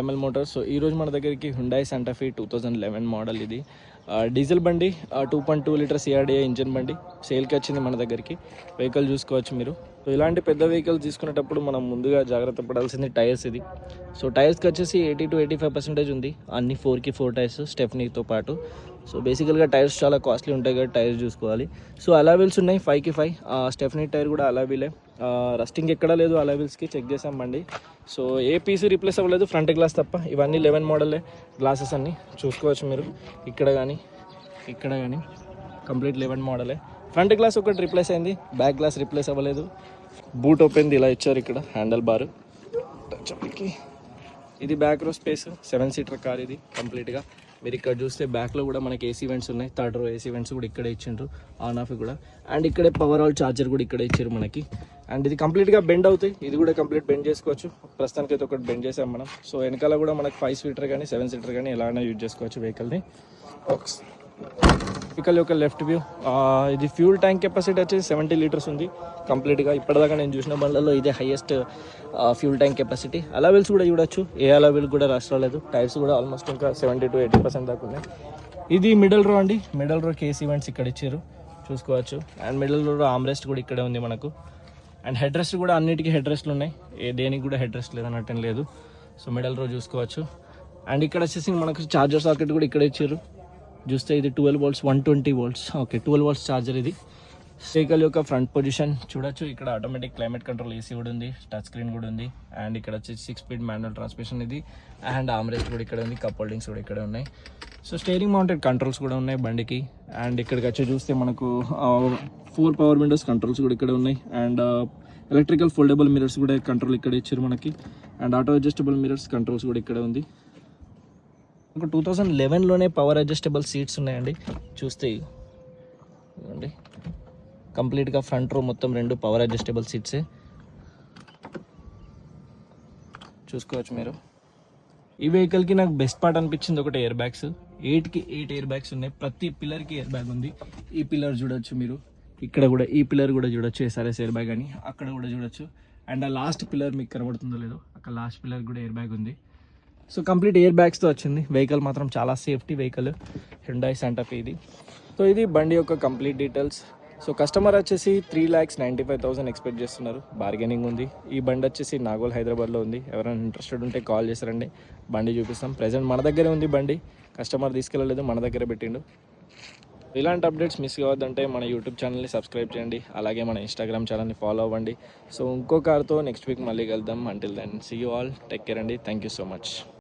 ML Motors. So ఈరోజు మన దగ్గరికి హుండాయ్ శాంటా ఫే 2011 మోడల్. ఇది డీజిల్ బండి, 2.2 లీటర్ సిఆర్డిఏ ఇంజన్ బండి సేల్కి వచ్చింది మన దగ్గరికి. వెహికల్ చూసుకోవచ్చు మీరు. సో ఇలాంటి పెద్ద వెహికల్స్ తీసుకునేటప్పుడు మనం ముందుగా జాగ్రత్త పడాల్సింది టైర్స్. ఇది సో టైర్స్కి వచ్చేసి 80 to 85% ఉంది. అన్ని 4కి 4 టైర్స్ స్టెఫ్నీతో పాటు. సో బేసికల్గా టైర్స్ చాలా కాస్ట్లీ ఉంటాయి కదా, టైర్స్ చూసుకోవాలి. సో అలావిల్స్ ఉన్నాయి 5కి 5. స్టెఫ్నీ టైర్ కూడా అలావిలే. రస్టింగ్ ఎక్కడా లేదు, అలావిల్స్కి చెక్ చేసాం బండి. సో ఏ పీసు రీప్లేస్ అవ్వలేదు, ఫ్రంట్ గ్లాస్ తప్ప. ఇవన్నీ 11 మోడలే గ్లాసెస్ అన్నీ చూసుకోవచ్చు మీరు. ఇక్కడ కానీ కంప్లీట్ 11 మోడలే. ఫ్రంట్ గ్లాస్ ఒకటి రిప్లేస్ అయింది, బ్యాక్ గ్లాస్ రిప్లేస్ అవ్వలేదు. బూట్ ఓపెన్ది ఇలా ఇచ్చారు, ఇక్కడ హ్యాండల్ బార్. ఇది బ్యాక్ రో స్పేస్, 7 సీటర్ కార్ ఇది కంప్లీట్గా. మీరు ఇక్కడ చూస్తే బ్యాక్లో కూడా మనకి ఏసీ వెంట్స్ ఉన్నాయి. థర్డ్ రో ఏసీ వెంట్స్ కూడా ఇక్కడే ఇచ్చిండ్రు, ఆన్ ఆఫ్ కూడా. అండ్ ఇక్కడే పవర్ ఆల్ ఛార్జర్ కూడా ఇక్కడే ఇచ్చారు మనకి. అండ్ ఇది కంప్లీట్గా బెండ్ అవుతాయి, ఇది కూడా కంప్లీట్ బెండ్ చేసుకోవచ్చు. ప్రస్తుతానికి అయితే ఒకటి బెండ్ చేసాం మనం. సో వెనకాల కూడా మనకి 5 సీటర్ కానీ 7 సీటర్ కానీ ఎలా అయినా యూజ్ చేసుకోవచ్చు వెహికల్ని. వెహికల్ యొక్క లెఫ్ట్ వ్యూ. ఇది ఫ్యూల్ ట్యాంక్ కెపాసిటీ వచ్చేసి 70 లీటర్స్ ఉంది కంప్లీట్గా. ఇప్పటిదాకా నేను చూసిన బండ్లలో ఇదే హైయెస్ట్ ఫ్యూల్ ట్యాంక్ కెపాసిటీ. అలావిల్స్ కూడా చూడొచ్చు, ఏ అలావిల్ కూడా రాలేదు. టైర్స్ కూడా ఆల్మోస్ట్ ఇంకా 70 to 80% దాకా ఉన్నాయి. ఇది మిడిల్ రో అండి. మిడిల్ రో కేసీ ఈవెంట్స్ ఇక్కడ ఇచ్చారు, చూసుకోవచ్చు. అండ్ మిడిల్ రో ఆమ్రెస్ట్ కూడా ఇక్కడే ఉంది మనకు. అండ్ హెడ్ రెస్ట్ కూడా అన్నిటికీ హెడ్ రెస్ట్లు ఉన్నాయి, దేనికి కూడా హెడ్ రెస్ట్ లేదన్నట్టు లేదు. సో మిడిల్ రో చూసుకోవచ్చు. అండ్ ఇక్కడ వచ్చేసి మనకు చార్జర్ సాకెట్ కూడా ఇక్కడ ఇచ్చారు. చూస్తే ఇది 12 volts 120 volts. Okay, 12 volts charger ఇది. వెహికల్ యొక్క ఫ్రంట్ పొజిషన్ చూడొచ్చు. ఇక్కడ ఆటోమేటిక్ క్లైమేట్ కంట్రోల్ ఏసీ కూడా ఉంది, టచ్ స్క్రీన్ కూడా ఉంది. అండ్ ఇక్కడ వచ్చేసి 6 స్పీడ్ మాన్యువల్ ట్రాన్స్మిషన్ ఇది. అండ్ ఆమ్రెస్ట్ కూడా ఇక్కడ ఉంది, కప్ హోల్డింగ్స్ కూడా ఇక్కడ ఉన్నాయి. సో స్టీరింగ్ మౌంటెడ్ కంట్రోల్స్ కూడా ఉన్నాయి బండికి. అండ్ ఇక్కడికి వచ్చి చూస్తే మనకు 4 పవర్ విండోస్ కంట్రోల్స్ కూడా ఇక్కడ ఉన్నాయి. అండ్ ఎలక్ట్రికల్ ఫోల్డబుల్ మిరర్స్ కూడా కంట్రోల్ ఇక్కడ ఇచ్చారు మనకి. And auto adjustable mirrors controls కూడా ఇక్కడ ఉంది. 2011లోనే పవర్ అడ్జస్టబుల్ సీట్స్ ఉన్నాయండి. చూస్తే ఇవ్వండి, కంప్లీట్గా ఫ్రంట్ రో మొత్తం 2 పవర్ అడ్జస్టబుల్ సీట్సే చూసుకోవచ్చు మీరు. ఈ వెహికల్కి నాకు బెస్ట్ పార్ట్ అనిపించింది ఒకటి ఎయిర్ బ్యాగ్స్. 8కి 8 ఎయిర్ బ్యాగ్స్ ఉన్నాయి, ప్రతి పిల్లర్కి ఎయిర్ బ్యాగ్ ఉంది. ఈ పిల్లర్ చూడొచ్చు మీరు, ఇక్కడ కూడా ఈ పిల్లర్ కూడా చూడొచ్చు, ఎస్ఆర్ఎస్ ఎయిర్ బ్యాగ్ అని. అక్కడ కూడా చూడొచ్చు. అండ్ ఆ లాస్ట్ పిల్లర్ మీకు కనబడుతుందో లేదో, అక్కడ లాస్ట్ పిల్లర్ కూడా ఎయిర్ బ్యాగ్ ఉంది. సో కంప్లీట్ ఎయిర్ బ్యాగ్స్తో వచ్చింది. వెహికల్ మాత్రం చాలా సేఫ్టీ వెహికల్, హ్యుండాయ్ శాంటా ఫే ఇది. సో ఇది బండి యొక్క కంప్లీట్ డీటెయిల్స్. సో కస్టమర్ వచ్చేసి 3,95,000 ఎక్స్పెక్ట్ చేస్తున్నారు, బార్గెనింగ్ ఉంది. ఈ బండి వచ్చేసి నాగోల్ హైదరాబాద్లో ఉంది. ఎవరైనా ఇంట్రెస్టెడ్ ఉంటే కాల్ చేస్తారండి, బండి చూపిస్తాం. ప్రజెంట్ మన దగ్గరే ఉంది బండి, కస్టమర్ తీసుకెళ్ళలేదు, మన దగ్గరే పెట్టిండు. ఇలాంటి అప్డేట్స్ మిస్ కావద్దంటే మన యూట్యూబ్ ఛానల్ని సబ్స్క్రైబ్ చేయండి, అలాగే మన ఇన్స్టాగ్రామ్ ఛానల్ని ఫాలో అవ్వండి. సో ఇంకో కార్తో నెక్స్ట్ వీక్ మళ్ళీ కలుద్దాం. Until then see you all, take care అండి. Thank you so much.